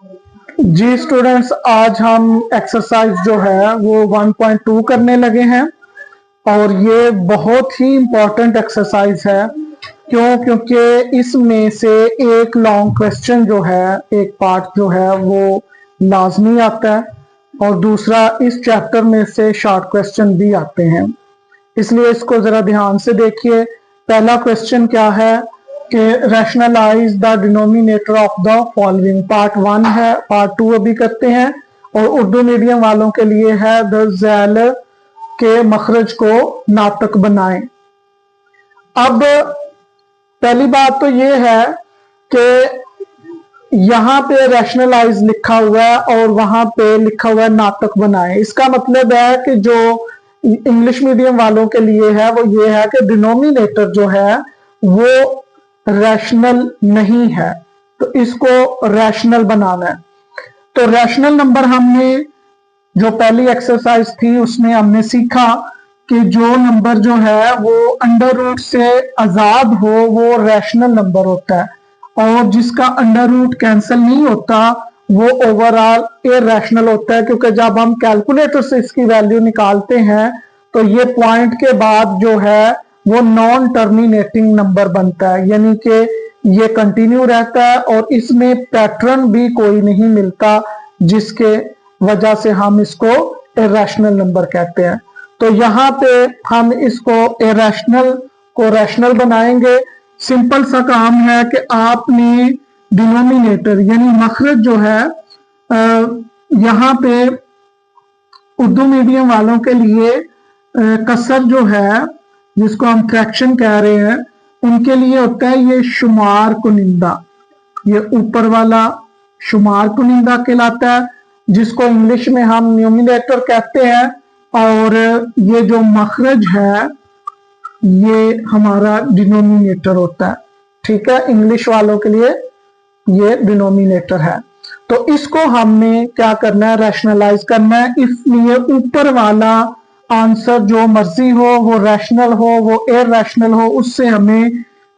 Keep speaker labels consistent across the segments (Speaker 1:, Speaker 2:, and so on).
Speaker 1: जी students, आज हम exercise जो है वो 1.2 करने लगे हैं और ये बहुत ही इम्पोर्टेंट एक्सरसाइज है। क्योंकि इसमें से एक लॉन्ग क्वेश्चन जो है, एक पार्ट जो है वो लाजमी आता है और दूसरा इस चैप्टर में से शॉर्ट क्वेश्चन भी आते हैं, इसलिए इसको जरा ध्यान से देखिए। पहला क्वेश्चन क्या है कि rationalise the denominator of the following. Part 1 है, पार्ट 2 अभी करते हैं और उर्दू मीडियम वालों के लिए है द झैल के मखरज को नातक बनाएं। अब पहली बात तो ये है कि यहाँ पे रैशनलाइज लिखा हुआ है और वहां पे लिखा हुआ है नातक बनाएं। इसका मतलब है कि जो इंग्लिश मीडियम वालों के लिए है वो ये है कि डिनोमिनेटर जो है वो रैशनल नहीं है, तो इसको रैशनल बनाना है। तो रैशनल नंबर हमने जो पहली एक्सरसाइज थी उसमें हमने सीखा कि जो नंबर जो है वो अंडर रूट से आजाद हो वो रैशनल नंबर होता है, और जिसका अंडर रूट कैंसिल नहीं होता वो ओवरऑल इरैशनल होता है। क्योंकि जब हम कैलकुलेटर से इसकी वैल्यू निकालते हैं तो ये पॉइंट के बाद जो है वो नॉन टर्मिनेटिंग नंबर बनता है, यानी कि ये कंटिन्यू रहता है और इसमें पैटर्न भी कोई नहीं मिलता, जिसके वजह से हम इसको इरैशनल नंबर कहते हैं। तो यहाँ पे हम इसको इरैशनल को रैशनल बनाएंगे। सिंपल सा काम है कि आपने डिनोमिनेटर यानी मखरज जो है यहाँ पे उर्दू मीडियम वालों के लिए कसर जो है जिसको हम फ्रैक्शन कह रहे हैं उनके लिए होता है ये शुमार कुनिंदा। ये ऊपर वाला शुमार कुनिंदा कहलाता है, जिसको इंग्लिश में हम न्यूमिनेटर कहते हैं, और ये जो मखरज है ये हमारा डिनोमिनेटर होता है। ठीक है, इंग्लिश वालों के लिए ये डिनोमिनेटर है। तो इसको हमने क्या करना है, रैशनलाइज करना है। इसलिए ऊपर वाला आंसर जो मर्जी हो वो रैशनल हो वो इरैशनल हो उससे हमें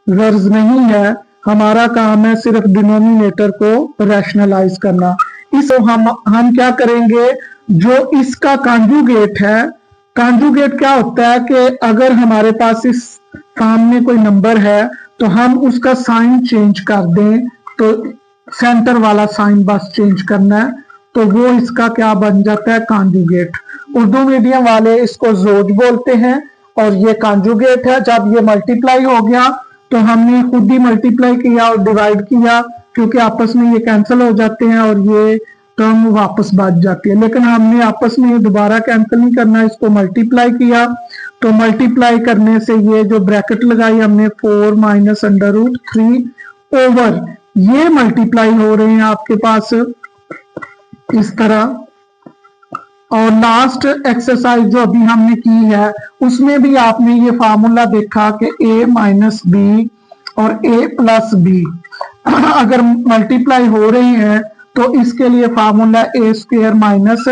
Speaker 1: गर्ज नहीं है। हमारा काम है सिर्फ डिनोमिनेटर को रैशनलाइज करना। इसको हम क्या करेंगे, जो इसका कॉन्जुगेट है, कॉन्जुगेट क्या होता है कि अगर हमारे पास इस सामने कोई नंबर है तो हम उसका साइन चेंज कर दें, तो सेंटर वाला साइन बस चेंज करना है, तो वो इसका क्या बन जाता है, कॉन्जुगेट। उर्दू मीडियम वाले इसको जोज बोलते हैं और ये कॉन्जुगेट है। जब ये मल्टीप्लाई हो गया तो हमने खुद ही मल्टीप्लाई किया और डिवाइड किया, क्योंकि आपस में ये कैंसिल हो जाते हैं और ये टर्म वापस बच जाती है। लेकिन हमने आपस में दोबारा कैंसिल नहीं करना, इसको मल्टीप्लाई किया। तो मल्टीप्लाई करने से ये जो ब्रैकेट लगाई हमने 4 माइनस अंडर रूट 3 ओवर, ये मल्टीप्लाई हो रहे हैं आपके पास इस तरह। और लास्ट एक्सरसाइज जो अभी हमने की है उसमें भी आपने ये फार्मूला देखा कि a माइनस बी और a प्लस बी अगर मल्टीप्लाई हो रही है तो इसके लिए formula a square minus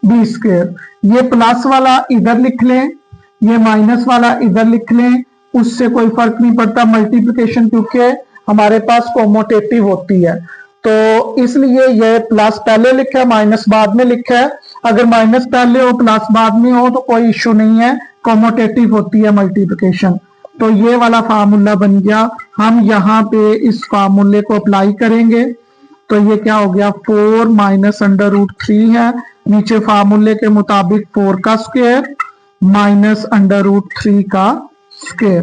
Speaker 1: B square. ये प्लस वाला इधर लिख लें, ये माइनस वाला इधर लिख लें, उससे कोई फर्क नहीं पड़ता मल्टीप्लिकेशन, क्योंकि हमारे पास कोमोटेटिव होती है। तो इसलिए ये प्लस पहले लिखा है माइनस बाद में लिखा है। अगर माइनस पहले हो प्लस बाद में हो तो कोई इश्यू नहीं है, कॉमोटेटिव होती है मल्टीप्लिकेशन। तो ये वाला फार्मूला बन गया। हम यहाँ पे इस फार्मूले को अप्लाई करेंगे तो ये क्या हो गया, 4 माइनस अंडर रूट 3 है, नीचे फार्मूले के मुताबिक 4 का स्क्वायर माइनस अंडर रूट 3 का स्क्वायर।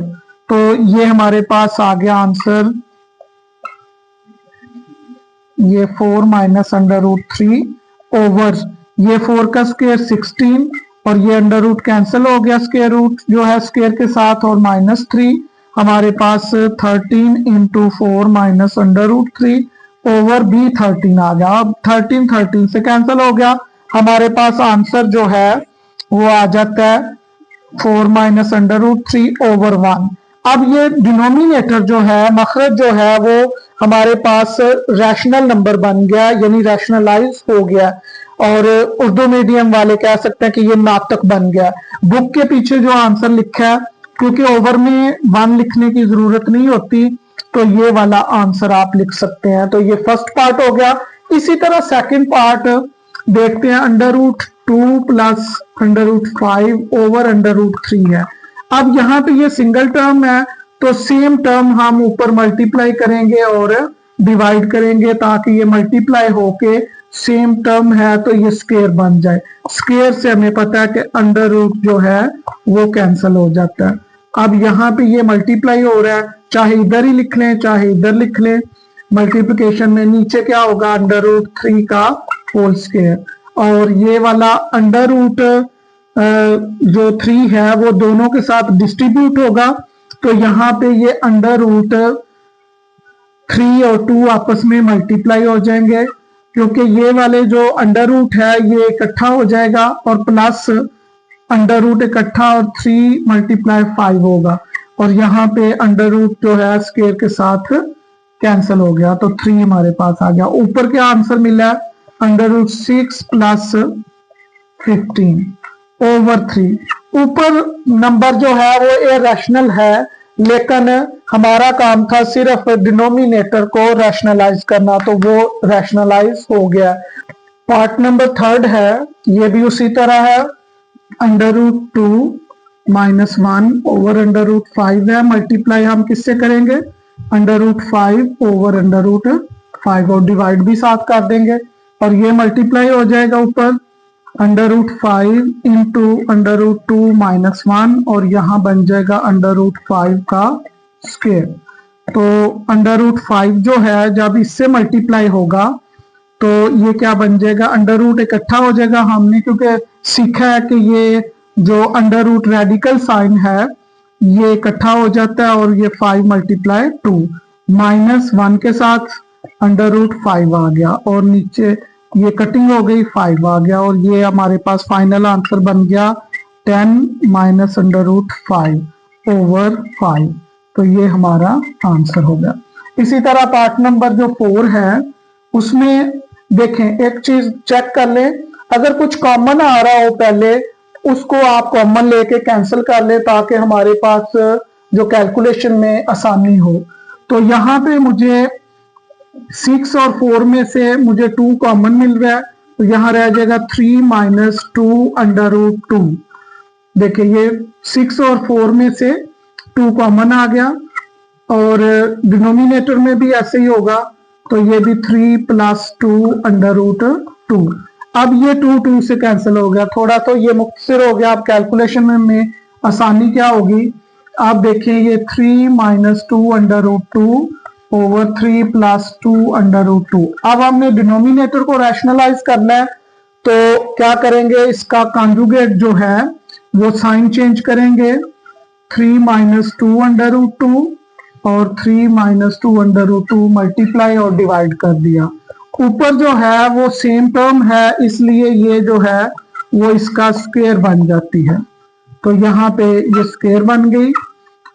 Speaker 1: तो ये हमारे पास आ गया आंसर, ये 4 माइनस अंडर रूट 3 ओवर ये 4 का स्क्वायर 16 और ये अंडर रूट कैंसिल हो गया स्क्वायर रूट जो है स्क्वायर के साथ, और माइनस 3 हमारे पास 13 into 4 minus under root 3 over भी 13 आ गया। अब 13 से कैंसिल हो गया, हमारे पास आंसर जो है वो आ जाता है 4 माइनस अंडर रूट 3 ओवर 1। अब ये डिनोमिनेटर जो है, मखरज जो है, वो हमारे पास रैशनल नंबर बन गया, यानी रैशनलाइज हो गया, और उर्दू मीडियम वाले कह सकते हैं कि ये नातक बन गया। बुक के पीछे जो आंसर लिखा है, क्योंकि ओवर में 1 लिखने की जरूरत नहीं होती, तो ये वाला आंसर आप लिख सकते हैं। तो ये फर्स्ट पार्ट हो गया इसी तरह सेकंड पार्ट देखते हैं, √2 प्लस √5 ओवर √3 है। अब यहाँ पे ये सिंगल टर्म है तो सेम टर्म हम ऊपर मल्टीप्लाई करेंगे और डिवाइड करेंगे ताकि ये मल्टीप्लाई होके सेम टर्म है तो ये स्क्वायर बन जाए। स्क्वायर से हमें पता है कि √, जो है वो कैंसिल हो जाता है। अब यहाँ पे ये मल्टीप्लाई हो रहा है, चाहे इधर ही लिख लें चाहे इधर लिख लें, मल्टीप्लिकेशन में नीचे क्या होगा, √3 का होल स्क्वायर, और ये वाला √ जो 3 है वो दोनों के साथ डिस्ट्रीब्यूट होगा, तो यहाँ पे ये √3 और 2 आपस में मल्टीप्लाई हो जाएंगे, क्योंकि ये वाले जो √ है ये इकट्ठा हो जाएगा और प्लस √ इकट्ठा और 3 × 5 होगा, और यहाँ पे √ जो है स्क्वायर के साथ कैंसिल हो गया तो 3 हमारे पास आ गया। ऊपर क्या आंसर मिला है, √6 प्लस 15 ओवर 3। ऊपर नंबर जो है वो इरेशनल है, लेकिन हमारा काम था सिर्फ डिनोमिनेटर को रैशनलाइज करना, तो वो रैशनलाइज हो गया। पार्ट नंबर 3 है, ये भी उसी तरह है, √2 - 1 ओवर √5 है, मल्टीप्लाई हम किससे करेंगे, √5 ओवर √5 और डिवाइड भी साथ कर देंगे, और ये मल्टीप्लाई हो जाएगा ऊपर √5 इंटू √2 - 1, और यहाँ बन जाएगा √5 का स्क्वायर। तो √5 जो है जब इससे मल्टीप्लाई होगा तो ये क्या बन जाएगा, √ इकट्ठा हो जाएगा। हमने क्योंकि सीखा है कि ये जो √ रेडिकल साइन है ये इकट्ठा हो जाता है, और ये 5 × 2 -1 के साथ √5 आ गया, और नीचे ये कटिंग हो गई 5 आ गया, और ये हमारे पास फाइनल आंसर बन गया 10 - √5 ओवर 5। तो ये हमारा आंसर हो गया। इसी तरह पार्ट नंबर जो 4 है उसमें देखें, एक चीज चेक कर लें, अगर कुछ कॉमन आ रहा हो पहले उसको आप कॉमन लेके कैंसिल कर ले ताकि हमारे पास जो कैलकुलेशन में आसानी हो। तो यहाँ पे मुझे 6 और 4 में से मुझे 2 कॉमन मिल रहा है, तो यहाँ रह जाएगा 3 - 2 √2। देखिए ये 6 और 4 में से 2 कॉमन आ गया, और डिनोमिनेटर में भी ऐसे ही होगा, तो ये भी 3 + 2 √2। अब ये 2 से कैंसिल हो गया, थोड़ा तो ये मुख्तसर हो गया। अब कैलकुलेशन में आसानी क्या होगी, आप देखें ये 3 - 2 √2 ओवर 3 + 2 √2। अब हमने डिनोमिनेटर को रैशनलाइज करना है, तो क्या करेंगे, इसका कॉन्जुगेट जो है वो साइन चेंज करेंगे, 3 - 2 √2 और 3 - 2 √2 मल्टीप्लाई और डिवाइड कर दिया। ऊपर जो है वो सेम टर्म है, इसलिए ये जो है वो इसका स्क्वायर बन जाती है, तो यहाँ पे ये स्क्वायर बन गई,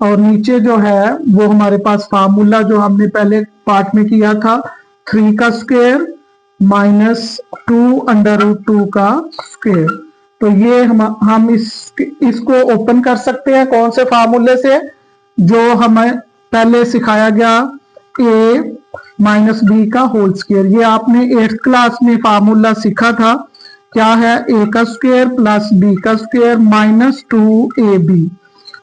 Speaker 1: और नीचे जो है वो हमारे पास फार्मूला जो हमने पहले पार्ट में किया था, 3 का स्क्वायर -2 √2 का स्क्वायर। तो ये हम इसको ओपन कर सकते हैं कौन से फार्मूले से, जो हमें पहले सिखाया गया, a - b का होल स्क्वायर। ये आपने 8th क्लास में फार्मूला सीखा था, क्या है, a का स्क्वायर प्लस b का स्क्वायर -2ab।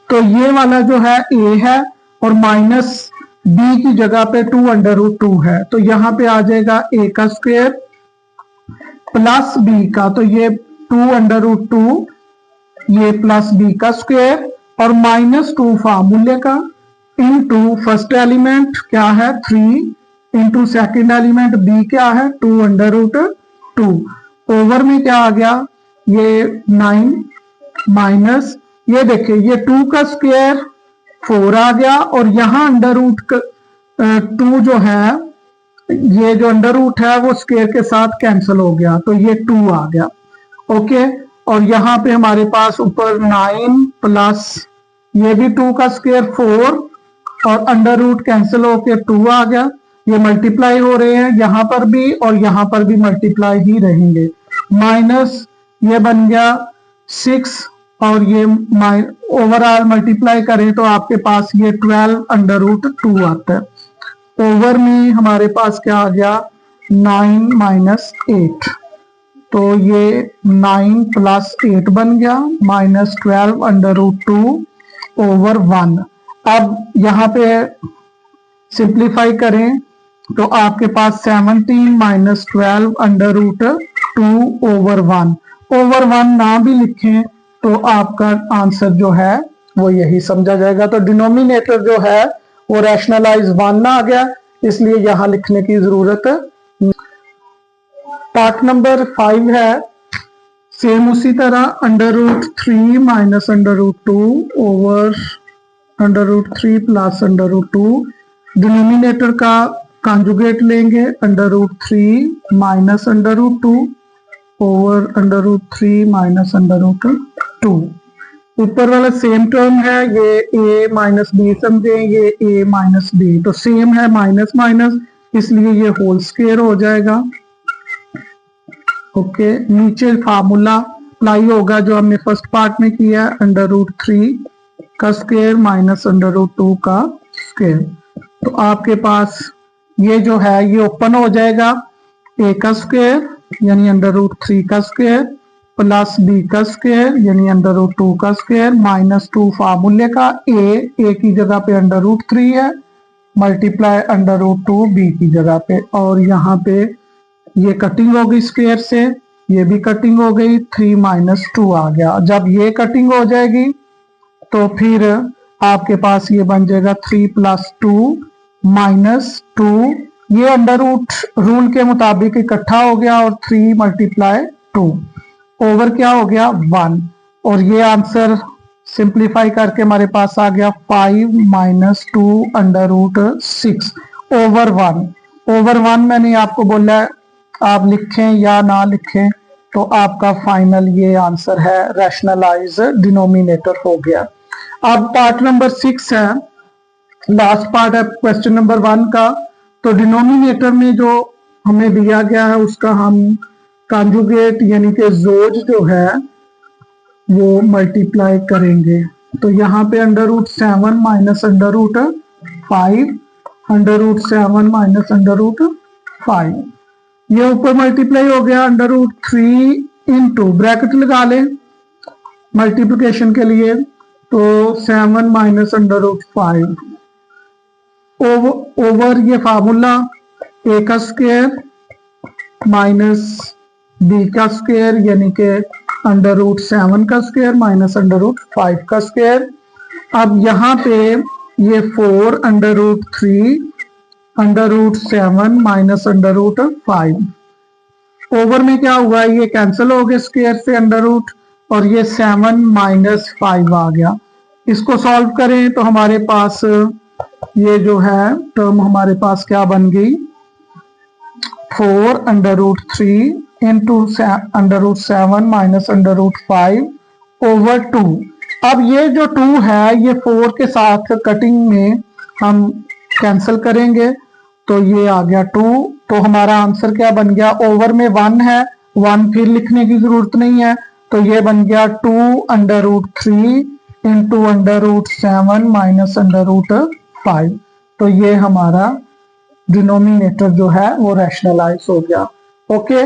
Speaker 1: तो ये वाला जो है a है और -b की जगह पे 2 √2 है, तो यहाँ पे आ जाएगा a का स्क्वायर प्लस b का, तो ये 2 √2 ये प्लस b का स्क्वायर, और -2 फार्मूले का इनटू फर्स्ट एलिमेंट क्या है 3 इंटू सेकेंड एलिमेंट b क्या है 2 √2। ओवर में क्या आ गया, ये 9 माइनस, ये देखिए ये 2 का स्क्वायर 4 आ गया, और यहाँ √2 जो है, ये जो √ है वो स्क्वायर के साथ कैंसिल हो गया, तो ये 2 आ गया। ओके, और यहाँ पे हमारे पास ऊपर 9 प्लस ये भी 2 का स्क्वायर 4, और √ कैंसिल होके 2 आ गया। ये मल्टीप्लाई हो रहे हैं यहाँ पर भी और यहाँ पर भी मल्टीप्लाई ही रहेंगे, माइनस ये बन गया 6, और ये ओवरऑल मल्टीप्लाई करें तो आपके पास ये 12 √2 आता है। ओवर में हमारे पास क्या आ गया, 9 माइनस 8, तो ये 9 प्लस 8 बन गया, माइनस 12 अंडर रूट 2 ओवर 1। अब यहाँ पे सिंप्लीफाई करें तो आपके पास 17 minus 12 under root 2 over 1। Over 1 ना भी लिखें तो आपका आंसर जो है वो यही समझा जाएगा। तो डिनोमिनेटर जो है वो रैशनलाइज 1 ना आ गया, इसलिए यहां लिखने की जरूरत। पार्ट नंबर 5 है सेम उसी तरह, under root 3 minus under root 2 over under root 3 plus under root 2। Denominator का कॉन्जुगेट लेंगे, under root 3 minus under root 2 over under root 3 minus under root 2। ऊपर वाला सेम टर्म है, ये a माइनस बी समझे, ये a माइनस बी, तो same है माइनस माइनस, इसलिए ये होल स्क्वायर हो जाएगा। ओके, नीचे फार्मूला अप्लाई होगा जो हमने फर्स्ट पार्ट में किया, अंडर रूट 3 का स्क्वायर माइनस अंडर रूट 2 का स्क्वायर। तो आपके पास ये जो है ये ओपन हो जाएगा, a का स्क्वायर यानी अंडर रूट 3 का स्क्वायर प्लस b का स्क्वायर यानी अंडर रूट 2 का स्क्वायर माइनस 2 फार्मूले का, a की जगह पे अंडर रूट 3 है, मल्टीप्लाई अंडर रूट 2 b की जगह पे, और यहाँ पे ये कटिंग हो गई स्क्वायर से, ये भी कटिंग हो गई, 3 माइनस 2 आ गया। जब ये कटिंग हो जाएगी तो फिर आपके पास ये बन जाएगा 3 प्लस 2 माइनस 2, ये अंडर रूट रूल के मुताबिक इकट्ठा हो गया, और 3 मल्टीप्लाई 2 ओवर क्या हो गया 1, और ये आंसर सिंप्लीफाई करके हमारे पास आ गया 5 minus 2 under root 6 over 1। Over 1 मैंने आपको बोला है आप लिखें या ना लिखें, तो आपका फाइनल ये आंसर है, रैशनलाइज डिनोमिनेटर हो गया। अब पार्ट नंबर 6 है, लास्ट पार्ट है क्वेश्चन नंबर 1 का। तो डिनोमिनेटर में जो हमें दिया गया है उसका हम कॉन्जुगेट यानी कि जोज जो है वो मल्टीप्लाई करेंगे। तो यहाँ पे under root 7 minus under root 5, under root 7 minus under root 5, ये ऊपर मल्टीप्लाई हो गया, अंडर रूट 3 इंटू ब्रैकेट लगा लें मल्टीप्लिकेशन के लिए, तो 7 माइनस अंडर रूट 5 ओवर ये फार्मूला a का स्क्वायर माइनस b का स्क्वायर यानी कि अंडर रूट 7 का स्क्वायर माइनस अंडर रूट 5 का स्क्वायर। अब यहाँ पे ये 4 under root 3 under root 7 minus under root 5, over में क्या हुआ ये कैंसिल हो गए स्क्वायर से अंडर रूट, और ये 7 माइनस 5 आ गया। इसको सॉल्व करें तो हमारे पास ये जो है टर्म हमारे पास क्या बन गई, 4 under root 3 into under root 7 minus under root 5 over 2। अब ये जो 2 है ये 4 के साथ कटिंग में हम कैंसिल करेंगे, तो ये आ गया 2। तो हमारा आंसर क्या बन गया, ओवर में 1 है, 1 फिर लिखने की जरूरत नहीं है, तो ये बन गया 2 under root 3 into under root 7 minus under root 5। तो ये हमारा डिनोमिनेटर जो है वो रैशनलाइज हो गया। ओके।